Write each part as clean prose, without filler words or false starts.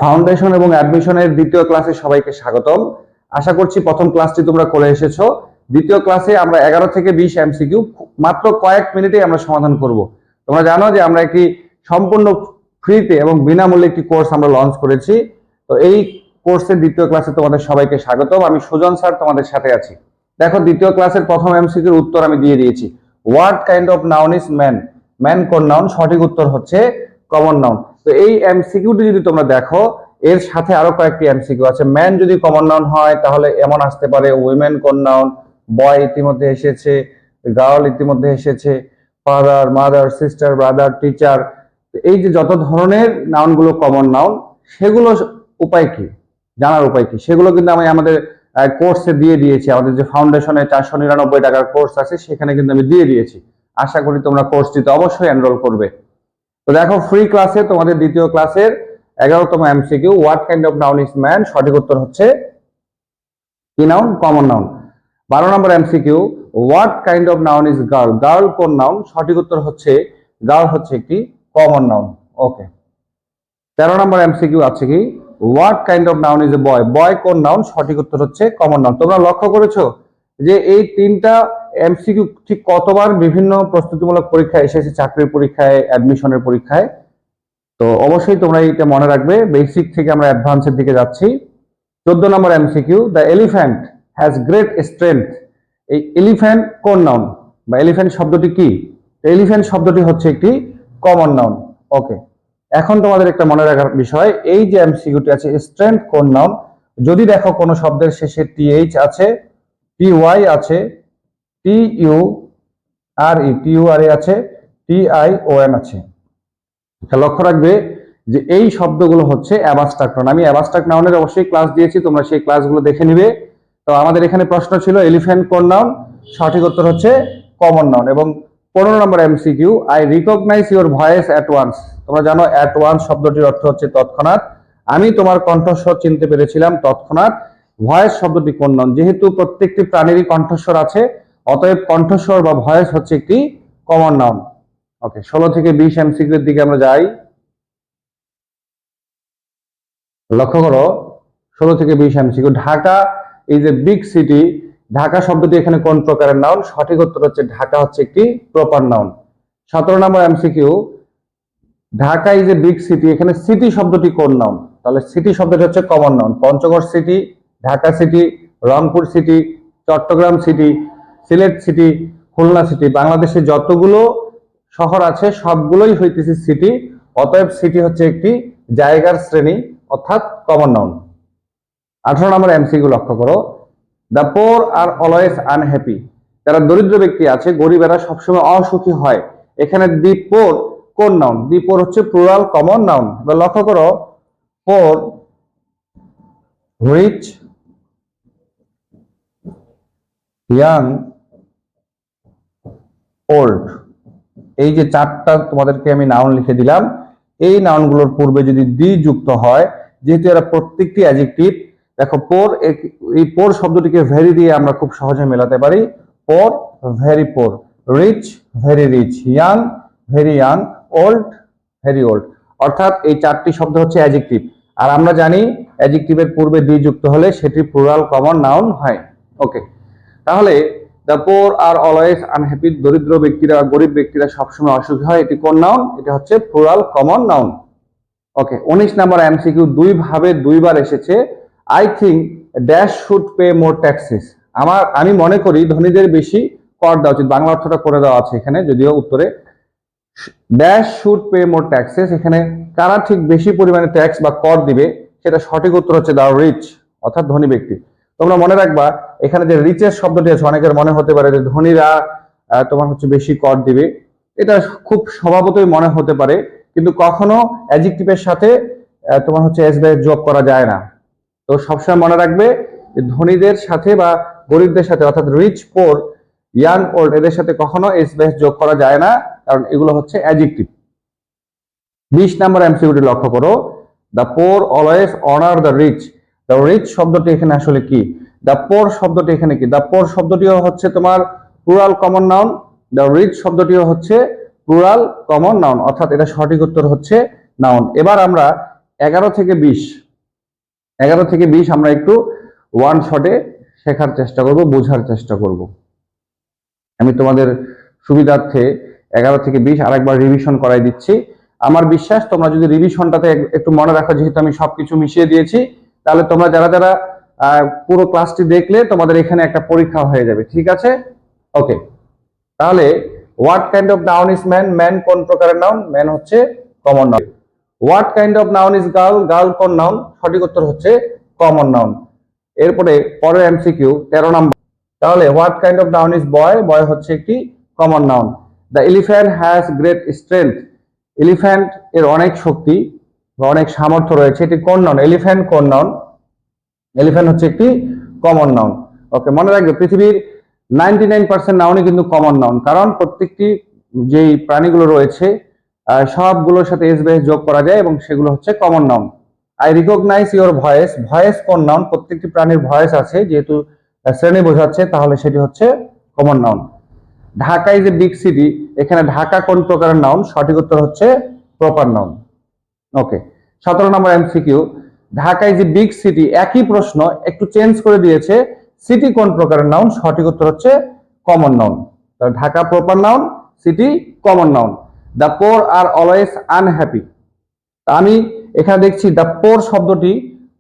Foundation এবং অ্যাডমিশনের দ্বিতীয় ক্লাসে সবাইকে স্বাগতম। আশা করছি প্রথম ক্লাসটি তোমরা করে এসেছো। দ্বিতীয় ক্লাসে আমরা 11 থেকে 20 এমসিকিউ মাত্র কয়েক মিনিটে আমরা সমাধান করব। তোমরা জানো যে আমরা একটি সম্পূর্ণ ফ্রিতে এবং বিনামূল্যে একটি কোর্স আমরা লঞ্চ করেছি। তো এই কোর্সের দ্বিতীয় ক্লাসে তোমাদের সবাইকে স্বাগতম। আমি সুজন স্যার তোমাদের সাথে আছি। দেখো, দ্বিতীয় ক্লাসের প্রথম এমসিকিউর উত্তর আমি দিয়ে দিয়েছি। What kind of noun is man? Man কোন নাউন? সঠিক উত্তর হচ্ছে কমন নাউন। তো এই এমসিকিউটি যদি তোমরা দেখো, এর সাথে আরো কয়েকটি এমসিকিউ আছে। ম্যান যদি কমন নাউন হয় তাহলে এমন আসতে পারে উইমেন কোন নাউন? বয় ইতিমধ্যে এসেছে, গার্ল ইতিমধ্যে এসেছে, father, mother, sister, brother, teacher. এই যে যত ধরনের নাউনগুলো কমন নাউন, সেগুলো উপায় কি, জানার উপায় কি, সেগুলো কিন্তু আমি আমাদের কোর্সে দিয়ে দিয়েছি। আমাদের যে ফাউন্ডেশনে 499 টাকার কোর্স আছে সেখানে কিন্তু আমি দিয়ে দিয়েছি। আশা করি তোমরা কোর্সটিতে অবশ্যই এনরোল করবে। তো দেখো, ফ্রি ক্লাসে তোমাদের দ্বিতীয় ক্লাসের 11তম MCQ, what kind of noun is man? সঠিক উত্তর হচ্ছে কি নাউন? Common noun. 12 নম্বর MCQ, what kind of noun is girl? Girl কোন নাউন? সঠিক উত্তর হচ্ছে গার্ল হচ্ছে একটি কমন নাউন। ওকে। 13 নম্বর এমসিকিউ আছে কি, what kind of noun is a boy? Boy কোন নাউন? সঠিক উত্তর হচ্ছে কমন নাউন। তোমরা লক্ষ্য করেছো যে এই তিনটা এমসিকিউ ঠিক কতবার বিভিন্ন প্রস্তুতিমূলক পরীক্ষায় এসেছে, চাকরির পরীক্ষায়, অ্যাডমিশনের পরীক্ষায়। তো অবশ্যই তোমরা এটা মনে রাখবে। বেসিক থেকে আমরা অ্যাডভান্সের দিকে যাচ্ছি। 14 নম্বর MCQ, the elephant has great strength. এই এলিফ্যান্ট কোন নাউন বা এলিফ্যান্ট শব্দটি কি? এলিফ্যান্ট শব্দটি হচ্ছে একটি কমন নাউন। ওকে। এখন তোমাদের একটা মনে রাখার বিষয়, এই যে এমসিকিউটি আছে, স্ট্রেংথ কোন নাউন? যদি দেখো কোনো শব্দের শেষে টিএইচ আছে, টিওয়াই আছে, টিইউআরই আছে, টিআইওএন আছে। লক্ষ্য রাখবে যে এই শব্দগুলো হচ্ছে অ্যাবস্ট্রাক্ট নাউন। আমি অ্যাবস্ট্রাক্ট নাউনের অবশ্যই ক্লাস দিয়েছি, তোমরা সেই ক্লাসগুলো দেখে নিবে। তো আমাদের এখানে প্রশ্ন ছিল এলিফ্যান্ট কোন নাউন? সঠিক উত্তর হচ্ছে কমন নাউন। এবং 15 নম্বর MCQ, I recognise your voice at once. তোমরা জানো অ্যাট ওয়ান্স শব্দটির অর্থ হচ্ছে তৎক্ষণাৎ। আমি তোমার কণ্ঠস্বর চিনতে পেরেছিলাম তৎক্ষণাৎ। ভয়েস শব্দটি কোন নাউন? যেহেতু প্রত্যেকটি প্রাণীরই কণ্ঠস্বর আছে, অতএব কণ্ঠস্বর বা ভয়েস হচ্ছে একটি কমন নাউন। ওকে, 16 থেকে 20 এমসিকিউ এর দিকে আমরা যাই। লক্ষ্য করো, 16 থেকে 20 MCQ. Dhaka is a big city. Dhaka শব্দটি এখানে কোন প্রকারের নাউন? সঠিক উত্তর হচ্ছে ঢাকা হচ্ছে একটি প্রপার নাউন। 17 নম্বর MCQ, Dhaka is a big city. এখানে সিটি শব্দটি কোন নাউন? তাহলে সিটি শব্দটি হচ্ছে common noun. Panchagarh city, Dhaka city, Rangpur city, Chittagong city, Sylhet city, Khulna city. বাংলাদেশে যতগুলো শহর আছে সবগুলোই হইতেছে সিটি, অতএব সিটি হচ্ছে একটি জায়গার শ্রেণী, অর্থাৎ কমন নাউন। 18 নম্বর এমসিকিউ লক্ষ্য করো, the poor are always unhappy. যারা দরিদ্র ব্যক্তি আছে, গরিবেরা সবসময় অসুখী হয়। এখানে দি পোর কোন নাউন? দি পোর হচ্ছে প্লুরাল কমন নাউন। এবার লক্ষ্য করো, পোর, রিচ, ইয়াং, ওল্ড। এই যে চারটা তোমাদেরকে আমি নাউন লিখে দিলাম, এই নাউনগুলোর পূর্বে যদি দি যুক্ত হয়, যেহেতু এরা প্রত্যেকটি অ্যাডজেক্টিভ, দেখো পোর, এই পোর শব্দটিকে ভেরি দিয়ে আমরা খুব সহজে মেলাতে পারি। Poor, very poor. Rich, very rich. Young, very young. Old, very old. অর্থাৎ এই চারটি শব্দ হচ্ছে অ্যাডজেক্টিভ। আর আমরা জানি অ্যাডজেক্টিভের পূর্বে দি যুক্ত হলে সেটি প্লুরাল কমন নাউন হয়। ওকে, তাহলে the poor are always unhappy, দরিদ্র ব্যক্তিরা, গরিব ব্যক্তিরা সবসময় অসুখী হয়, এটি কোন নাউন? এটা হচ্ছে প্লুরাল কমন নাউন। ওকে। 19 নম্বর এমসিকিউ, ভাবে দুইবার এসেছে। I think dash should pay more taxes. আমি মনে করি ধনীদের বেশি কর দেওয়া উচিত। বাংলা অর্থটা করে দেওয়া আছে এখানে, যদিও উত্তরে dash should pay more taxes. এখানে কারা ঠিক বেশি পরিমাণে ট্যাক্স বা কর দিবে, সেটা সঠিক উত্তর হচ্ছে দ্য রিচ, অর্থাৎ ধনী ব্যক্তি। তোমরা মনে রাখবা, এখানে যে রিচের শব্দটি আছে, অনেকের মনে হতে পারে যে ধনীরা তোমার হচ্ছে বেশি কর দিবে। এটা খুব স্বভাবতই মনে হতে পারে, কিন্তু কখনো অ্যাডজেক্টিভের সাথে তোমার হচ্ছে এস বাই যোগ করা যায় না। তো সবসময় মনে রাখবে যে ধনীদের সাথে বা গরিবদের সাথে, অর্থাৎ রিচ, পোর, ইয়াং, ওল্ড, এদের সাথে কখনো এস বাই যোগ করা যায় না, কারণ এগুলো হচ্ছে অ্যাডজেক্টিভ। 20 নম্বর এমসিকিউটি লক্ষ্য করো, the poor always honour the rich. The rich শব্দটি এখানে আসলে কি? দ্য পোর শব্দটি এখানে কি? দ্য পোর শব্দটিও হচ্ছে তোমার plural common noun. The rich শব্দটিও হচ্ছে প্লুরাল কমন নাউন, অর্থাৎ এটা সঠিক উত্তর হচ্ছে নাউন। এবার আমরা 11 থেকে 20 আমরা একটু ওয়ান শটে শেখার চেষ্টা করব, বোঝার চেষ্টা করব। আমি তোমাদের সুবিধার্থে 11 থেকে 20 আরেকবার রিভিশন করাই দিচ্ছি। আমার বিশ্বাস তোমরা যদি রিভিশনটাতে একটু মনে রাখো, যেহেতু আমি সবকিছু মিশিয়ে দিয়েছি, তাহলে তোমরা যারা যারা পুরো ক্লাসটি দেখলে তোমাদের এখানে একটা পরীক্ষা হয়ে যাবে। ঠিক আছে, ওকে। তাহলে what kind of noun is man? Man কোন প্রকারের নাউন? ম্যান হচ্ছে common noun. What kind of noun is girl? Girl কোন নাউন? সঠিক উত্তর হচ্ছে কমন নাউন। এরপরে পরের এমসিকিউ 13 নম্বর। তাহলে what kind of noun is boy? Boy হচ্ছে একটি common noun. The elephant has great strength. Elephant এর অনেক শক্তি বা অনেক সামর্থ্য রয়েছে, এটি কোন নাউন? এলিফ্যান্ট কোন নাউন? এলিফ্যান্ট হচ্ছে একটি কমন নাউন। ওকে, মনে রাখবে পৃথিবীর 99% নাউনই কিন্তু কমন নাউন, কারণ প্রত্যেকটি যেই প্রাণীগুলো রয়েছে সবগুলোর সাথে এস বেস যোগ করা যায় এবং সেগুলো হচ্ছে common noun. I recognize your voice. Voice কোন নাউন? প্রত্যেকটি প্রাণীর ভয়েস আছে, যেহেতু শ্রেণী বোঝাচ্ছে তাহলে সেটি হচ্ছে common noun. Dhaka is a big city. এখানে ঢাকা কোন প্রকারের নাউন? সঠিক উত্তর হচ্ছে প্রপার নাউন। ওকে, 17 নম্বর MCQ. Dhaka is a big city, একই প্রশ্ন একটু চেঞ্জ করে দিয়েছে। সিটি কোন প্রকারের নাউন? সঠিক উত্তর হচ্ছে কমন নাউন। তাহলে Dhaka proper noun, city common noun. The poor are always unhappy. আমি এখানে দেখছি দ্য পোর শব্দটি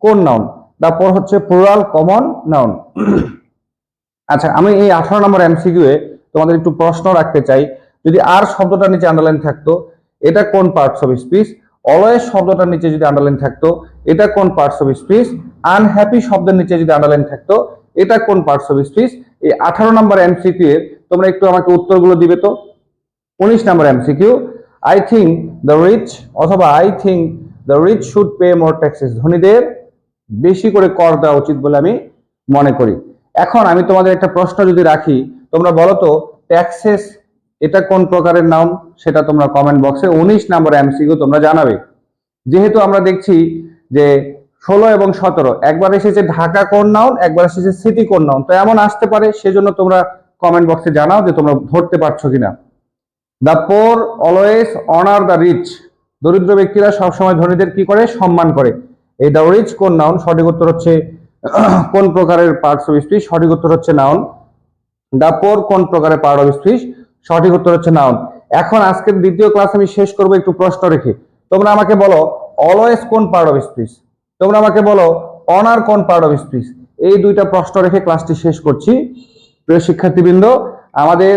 কোন নাউন? দ্য পোর হচ্ছে প্লুরাল কমন নাউন। আচ্ছা, আমি এই 18 নম্বর এমসিকিউ এ তোমাদের একটু প্রশ্ন রাখতে চাই। যদি আর শব্দটা নিচে আন্ডারলাইন থাকতো, এটা কোন পার্টস অফ স্পিচ? অলওয়েজ শব্দটার নিচে যদি আন্ডারলাইন থাকতো, এটা কোন পার্টস অফ স্পিচ? আনহ্যাপি শব্দের নিচে যদি আন্ডারলাইন থাকতো, এটা কোন পার্টস অফ স্পিচ? এই 18 নম্বর এমসিকিউ এর তোমরা একটু আমাকে উত্তরগুলো দিবে তো। 19 নম্বর MCQ. I think the rich অথবা I think the rich should pay more taxes. ধনীদের বেশি করে কর দেওয়া উচিত বলে আমি মনে করি। এখন আমি তোমাদের একটা প্রশ্ন যদি রাখি, তোমরা বলো তো ট্যাক্সেস এটা কোন প্রকারের নাউন? সেটা তোমরা কমেন্ট বক্সে 19 নম্বর এমসিকিউ তোমরা জানাবে। যেহেতু আমরা দেখছি যে 16 এবং 17 একবার এসেছে ঢাকা কোন নাউন, একবার এসেছে সিটি কোন নাউন, তো এমন আসতে পারে, সেজন্য তোমরা কমেন্ট বক্সে জানাও যে তোমরা ধরতে পারছো কিনা। The poor always honour the rich. দরিদ্র ব্যক্তিরা সবসময় ধনীদের কি করে? সম্মান করে। এই দ্য রিচ কোন নাউন? সঠিক উত্তর হচ্ছে কোন প্রকারের পার্টস অফ স্পিচ? সঠিক উত্তর হচ্ছে নাউন। দ্য পোর কোন প্রকারের পার্ট অফ স্পিচ? সঠিক উত্তর হচ্ছে নাউন। এখন আজকের দ্বিতীয় ক্লাস আমি শেষ করব একটু প্রশ্ন রেখে। তোমরা আমাকে বলো অলওয়েজ কোন পার্ট অফ স্পিচ? তোমরা আমাকে বলো অনার কোন পার্ট অফ স্পিচ? এই দুইটা প্রশ্ন রেখে ক্লাসটি শেষ করছি। প্রিয় শিক্ষার্থীবৃন্দ, আমাদের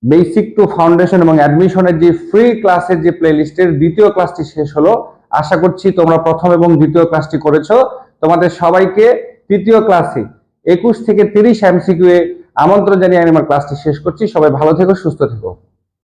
বেসিক টু ফাউন্ডেশন এবং অ্যাডমিশনের যে ফ্রি ক্লাসের যে প্লেলিস্টের দ্বিতীয় ক্লাসটি শেষ হলো। আশা করছি তোমরা প্রথম এবং দ্বিতীয় ক্লাসটি করেছো। তোমাদের সবাইকে তৃতীয় ক্লাসে 21 থেকে 30 এমসিকিউ এ আমন্ত্রণ জানিয়ে আমি আমার ক্লাসটি শেষ করছি। সবাই ভালো থেকো, সুস্থ থেকো।